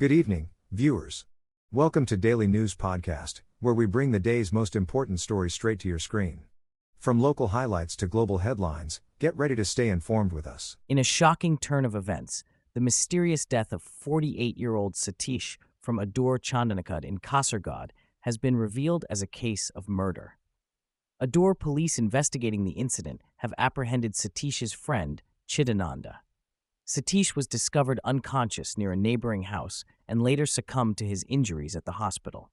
Good evening, viewers. Welcome to Daily News Podcast, where we bring the day's most important stories straight to your screen. From local highlights to global headlines, get ready to stay informed with us. In a shocking turn of events, the mysterious death of 48-year-old Satish from Adur Chandanakad in Kasargod has been revealed as a case of murder. Adur police investigating the incident have apprehended Satish's friend, Chidananda. Satish was discovered unconscious near a neighboring house and later succumbed to his injuries at the hospital.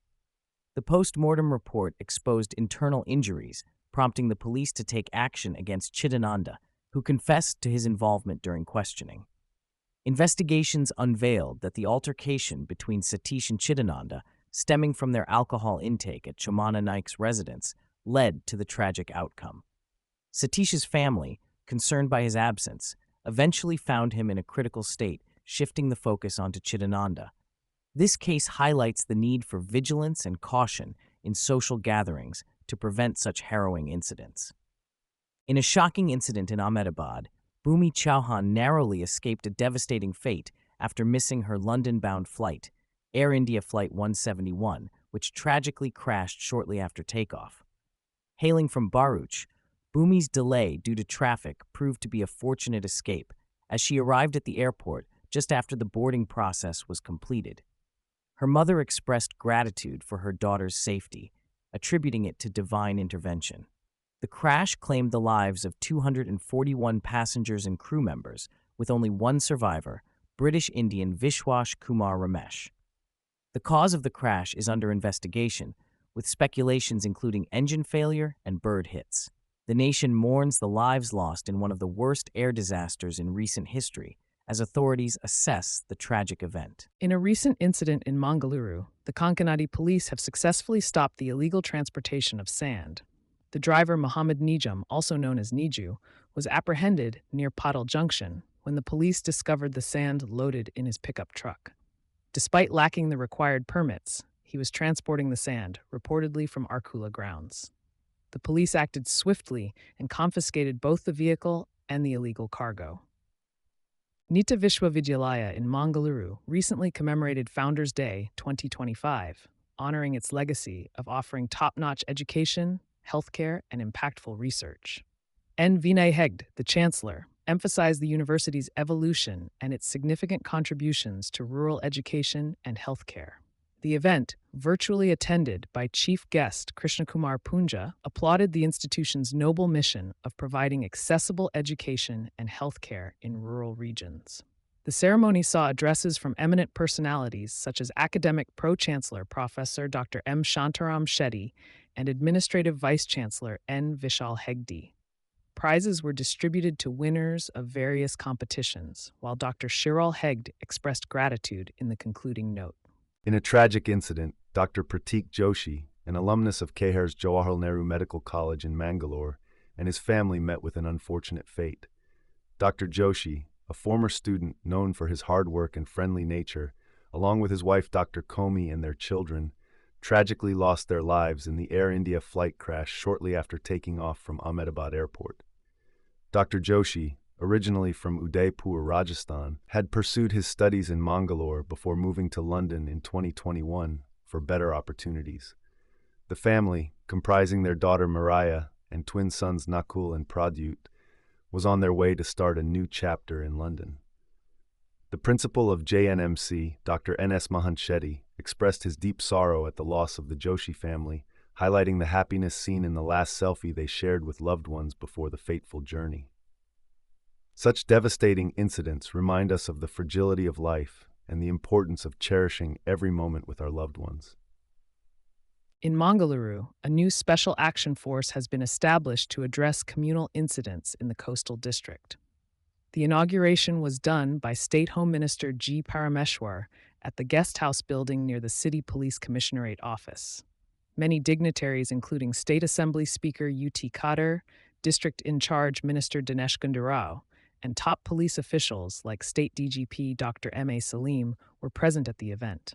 The post-mortem report exposed internal injuries, prompting the police to take action against Chidananda, who confessed to his involvement during questioning. Investigations unveiled that the altercation between Satish and Chidananda, stemming from their alcohol intake at Chamana Naik's residence, led to the tragic outcome. Satish's family, concerned by his absence, eventually found him in a critical state, shifting the focus onto Chidananda. This case highlights the need for vigilance and caution in social gatherings to prevent such harrowing incidents. In a shocking incident in Ahmedabad, Bhumi Chauhan narrowly escaped a devastating fate after missing her London-bound flight, Air India Flight 171, which tragically crashed shortly after takeoff. Hailing from Bharuch, Bhumi's delay due to traffic proved to be a fortunate escape, as she arrived at the airport just after the boarding process was completed. Her mother expressed gratitude for her daughter's safety, attributing it to divine intervention. The crash claimed the lives of 241 passengers and crew members, with only one survivor, British Indian Vishwas Kumar Ramesh. The cause of the crash is under investigation, with speculations including engine failure and bird hits. The nation mourns the lives lost in one of the worst air disasters in recent history, as authorities assess the tragic event. In a recent incident in Mangaluru, the Konkanadi police have successfully stopped the illegal transportation of sand. The driver Muhammad Nijam, also known as Niju, was apprehended near Patal Junction when the police discovered the sand loaded in his pickup truck. Despite lacking the required permits, he was transporting the sand, reportedly from Arkula grounds. The police acted swiftly and confiscated both the vehicle and the illegal cargo. Nitte Vishwavidyalaya in Mangaluru recently commemorated Founders Day 2025, honoring its legacy of offering top-notch education, healthcare, and impactful research. N. Vinay Hegde, the chancellor, emphasized the university's evolution and its significant contributions to rural education and healthcare. The event, virtually attended by chief guest Krishnakumar Punja, applauded the institution's noble mission of providing accessible education and healthcare in rural regions. The ceremony saw addresses from eminent personalities such as academic pro-chancellor Professor Dr. M. Shantaram Shetty and Administrative Vice-Chancellor N. Vishal Hegde. Prizes were distributed to winners of various competitions, while Dr. Shiral Hegde expressed gratitude in the concluding note. In a tragic incident, Dr. Pratik Joshi, an alumnus of Kehar's Jawaharlal Nehru Medical College in Mangalore, and his family met with an unfortunate fate. Dr. Joshi, a former student known for his hard work and friendly nature, along with his wife Dr. Komi and their children, tragically lost their lives in the Air India flight crash shortly after taking off from Ahmedabad Airport. Dr. Joshi, originally from Udaipur, Rajasthan, had pursued his studies in Mangalore before moving to London in 2021 for better opportunities. The family, comprising their daughter Mariah and twin sons Nakul and Pradyut, was on their way to start a new chapter in London. The principal of JNMC, Dr. N.S. Mahant Shetty, expressed his deep sorrow at the loss of the Joshi family, highlighting the happiness seen in the last selfie they shared with loved ones before the fateful journey. Such devastating incidents remind us of the fragility of life and the importance of cherishing every moment with our loved ones. In Mangaluru, a new special action force has been established to address communal incidents in the coastal district. The inauguration was done by State Home Minister G. Parameshwar at the guest house building near the City Police Commissionerate office. Many dignitaries, including State Assembly Speaker U.T. Khatter, District in Charge Minister Dinesh Gundarao, and top police officials like State DGP Dr. M.A. Salim were present at the event.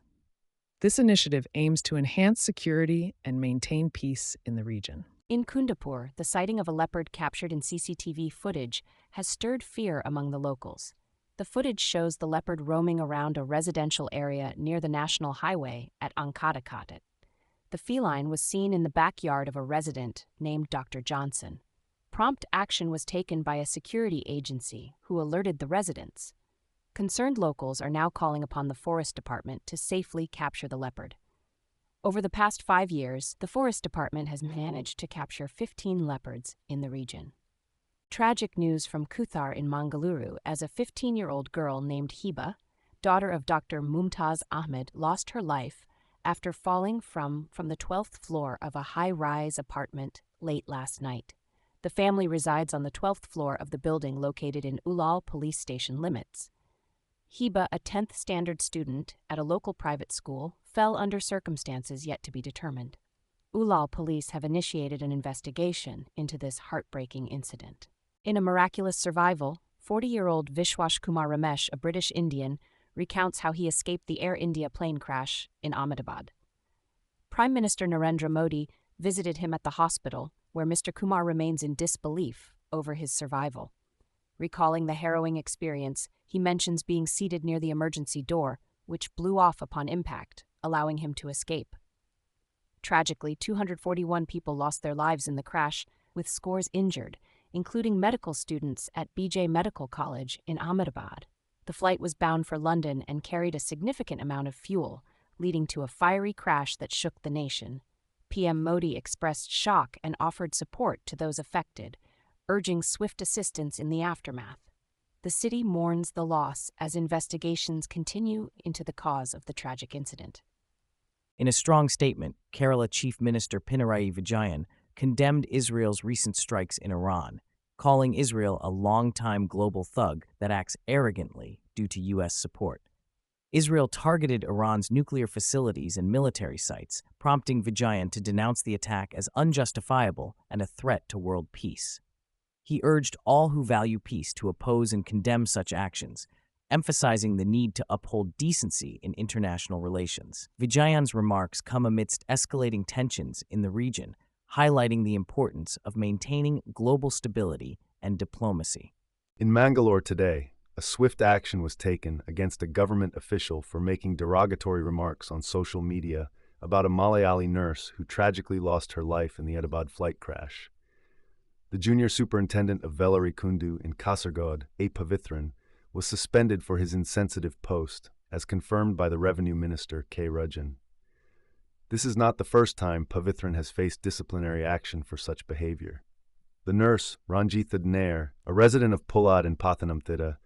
This initiative aims to enhance security and maintain peace in the region. In Kundapur, the sighting of a leopard captured in CCTV footage has stirred fear among the locals. The footage shows the leopard roaming around a residential area near the national highway at Ahmedabad. The feline was seen in the backyard of a resident named Dr. Johnson. Prompt action was taken by a security agency who alerted the residents. Concerned locals are now calling upon the Forest Department to safely capture the leopard. Over the past 5 years, the Forest Department has managed to capture 15 leopards in the region. Tragic news from Kuthar in Mangaluru as a 15-year-old girl named Hiba, daughter of Dr. Mumtaz Ahmed, lost her life after falling from the 12th floor of a high-rise apartment late last night. The family resides on the 12th floor of the building located in Ulal police station limits. Hiba, a 10th standard student at a local private school, fell under circumstances yet to be determined. Ulal police have initiated an investigation into this heartbreaking incident. In a miraculous survival, 40-year-old Vishwash Kumar Ramesh, a British Indian, recounts how he escaped the Air India plane crash in Ahmedabad. Prime Minister Narendra Modi visited him at the hospital, where Mr. Kumar remains in disbelief over his survival. Recalling the harrowing experience, he mentions being seated near the emergency door, which blew off upon impact, allowing him to escape. Tragically, 241 people lost their lives in the crash, with scores injured, including medical students at BJ Medical College in Ahmedabad. The flight was bound for London and carried a significant amount of fuel, leading to a fiery crash that shook the nation. PM Modi expressed shock and offered support to those affected, urging swift assistance in the aftermath. The city mourns the loss as investigations continue into the cause of the tragic incident. In a strong statement, Kerala Chief Minister Pinarayi Vijayan condemned Israel's recent strikes in Iran, calling Israel a longtime global thug that acts arrogantly due to U.S. support. Israel targeted Iran's nuclear facilities and military sites, prompting Vijayan to denounce the attack as unjustifiable and a threat to world peace. He urged all who value peace to oppose and condemn such actions, emphasizing the need to uphold decency in international relations. Vijayan's remarks come amidst escalating tensions in the region, highlighting the importance of maintaining global stability and diplomacy. In Mangalore today, a swift action was taken against a government official for making derogatory remarks on social media about a Malayali nurse who tragically lost her life in the Ahmedabad flight crash. The junior superintendent of Velari Kundu in Kasargod, A. Pavithran, was suspended for his insensitive post, as confirmed by the Revenue Minister, K. Rajan. This is not the first time Pavithran has faced disciplinary action for such behavior. The nurse, Ranjitha Nair, a resident of Pulad in Pathanamthitta,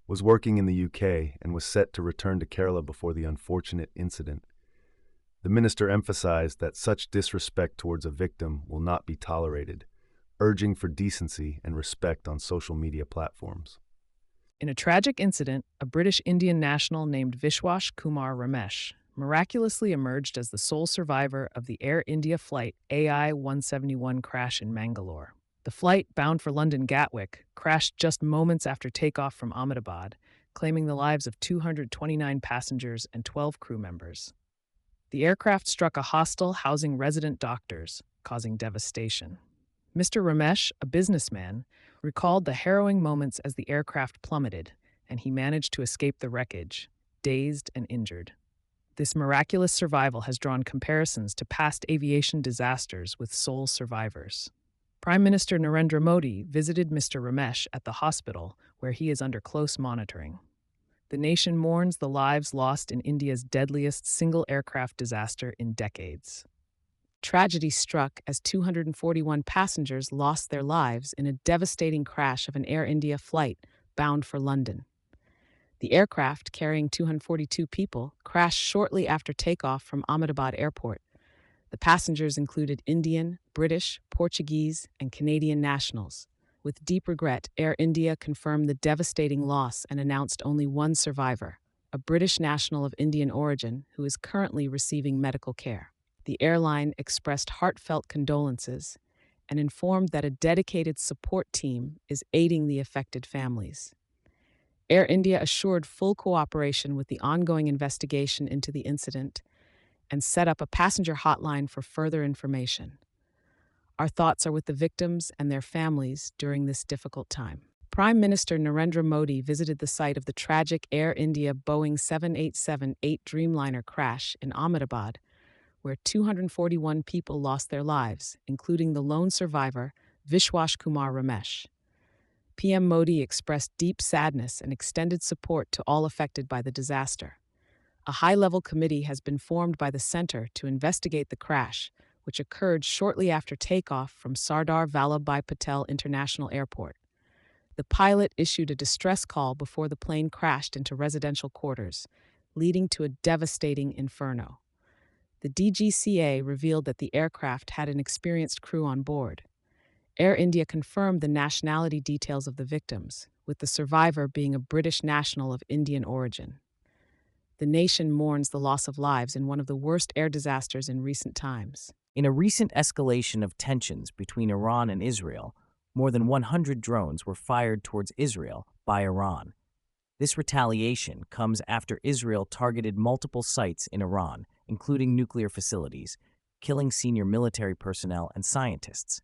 was working in the UK and was set to return to Kerala before the unfortunate incident. The minister emphasized that such disrespect towards a victim will not be tolerated, urging for decency and respect on social media platforms. In a tragic incident, a British Indian national named Vishwash Kumar Ramesh miraculously emerged as the sole survivor of the Air India flight AI-171 crash in Mangalore. The flight, bound for London Gatwick, crashed just moments after takeoff from Ahmedabad, claiming the lives of 229 passengers and 12 crew members. The aircraft struck a hostel housing resident doctors, causing devastation. Mr. Ramesh, a businessman, recalled the harrowing moments as the aircraft plummeted, and he managed to escape the wreckage, dazed and injured. This miraculous survival has drawn comparisons to past aviation disasters with sole survivors. Prime Minister Narendra Modi visited Mr. Ramesh at the hospital, where he is under close monitoring. The nation mourns the lives lost in India's deadliest single aircraft disaster in decades. Tragedy struck as 241 passengers lost their lives in a devastating crash of an Air India flight bound for London. The aircraft, carrying 242 people, crashed shortly after takeoff from Ahmedabad Airport. The passengers included Indian, British, Portuguese, and Canadian nationals. With deep regret, Air India confirmed the devastating loss and announced only one survivor, a British national of Indian origin who is currently receiving medical care. The airline expressed heartfelt condolences and informed that a dedicated support team is aiding the affected families. Air India assured full cooperation with the ongoing investigation into the incident and set up a passenger hotline for further information. Our thoughts are with the victims and their families during this difficult time. Prime Minister Narendra Modi visited the site of the tragic Air India Boeing 787-8 Dreamliner crash in Ahmedabad, where 241 people lost their lives, including the lone survivor, Vishwash Kumar Ramesh. PM Modi expressed deep sadness and extended support to all affected by the disaster. A high-level committee has been formed by the center to investigate the crash, which occurred shortly after takeoff from Sardar Vallabhbhai Patel International Airport. The pilot issued a distress call before the plane crashed into residential quarters, leading to a devastating inferno. The DGCA revealed that the aircraft had an experienced crew on board. Air India confirmed the nationality details of the victims, with the survivor being a British national of Indian origin. The nation mourns the loss of lives in one of the worst air disasters in recent times. In a recent escalation of tensions between Iran and Israel, more than 100 drones were fired towards Israel by Iran. This retaliation comes after Israel targeted multiple sites in Iran, including nuclear facilities, killing senior military personnel and scientists.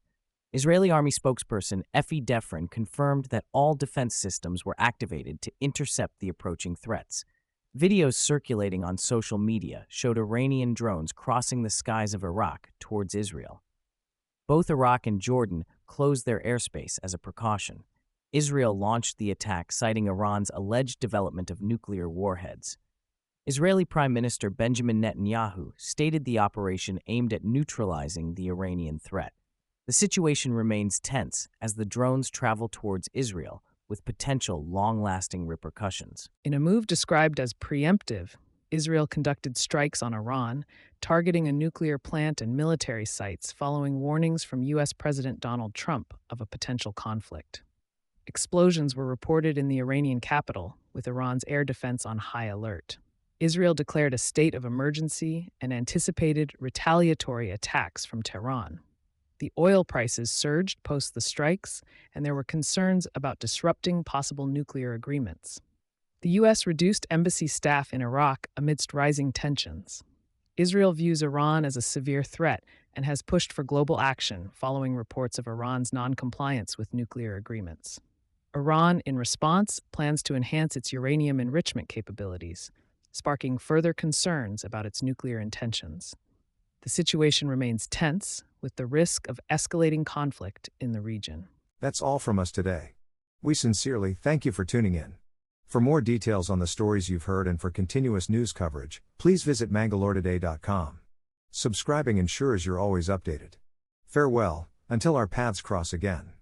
Israeli Army spokesperson Effie Defrin confirmed that all defense systems were activated to intercept the approaching threats. Videos circulating on social media showed Iranian drones crossing the skies of Iraq towards Israel. Both Iraq and Jordan closed their airspace as a precaution. Israel launched the attack, citing Iran's alleged development of nuclear warheads. Israeli Prime Minister Benjamin Netanyahu stated the operation aimed at neutralizing the Iranian threat. The situation remains tense as the drones travel towards Israel, with potential long-lasting repercussions. In a move described as preemptive, Israel conducted strikes on Iran, targeting a nuclear plant and military sites following warnings from U.S. President Donald Trump of a potential conflict. Explosions were reported in the Iranian capital, with Iran's air defense on high alert. Israel declared a state of emergency and anticipated retaliatory attacks from Tehran. The oil prices surged post the strikes, and there were concerns about disrupting possible nuclear agreements. The U.S. reduced embassy staff in Iraq amidst rising tensions. Israel views Iran as a severe threat and has pushed for global action following reports of Iran's non-compliance with nuclear agreements. Iran, in response, plans to enhance its uranium enrichment capabilities, sparking further concerns about its nuclear intentions. The situation remains tense, with the risk of escalating conflict in the region. That's all from us today. We sincerely thank you for tuning in. For more details on the stories you've heard and for continuous news coverage, please visit mangaloretoday.com. Subscribing ensures you're always updated. Farewell, until our paths cross again.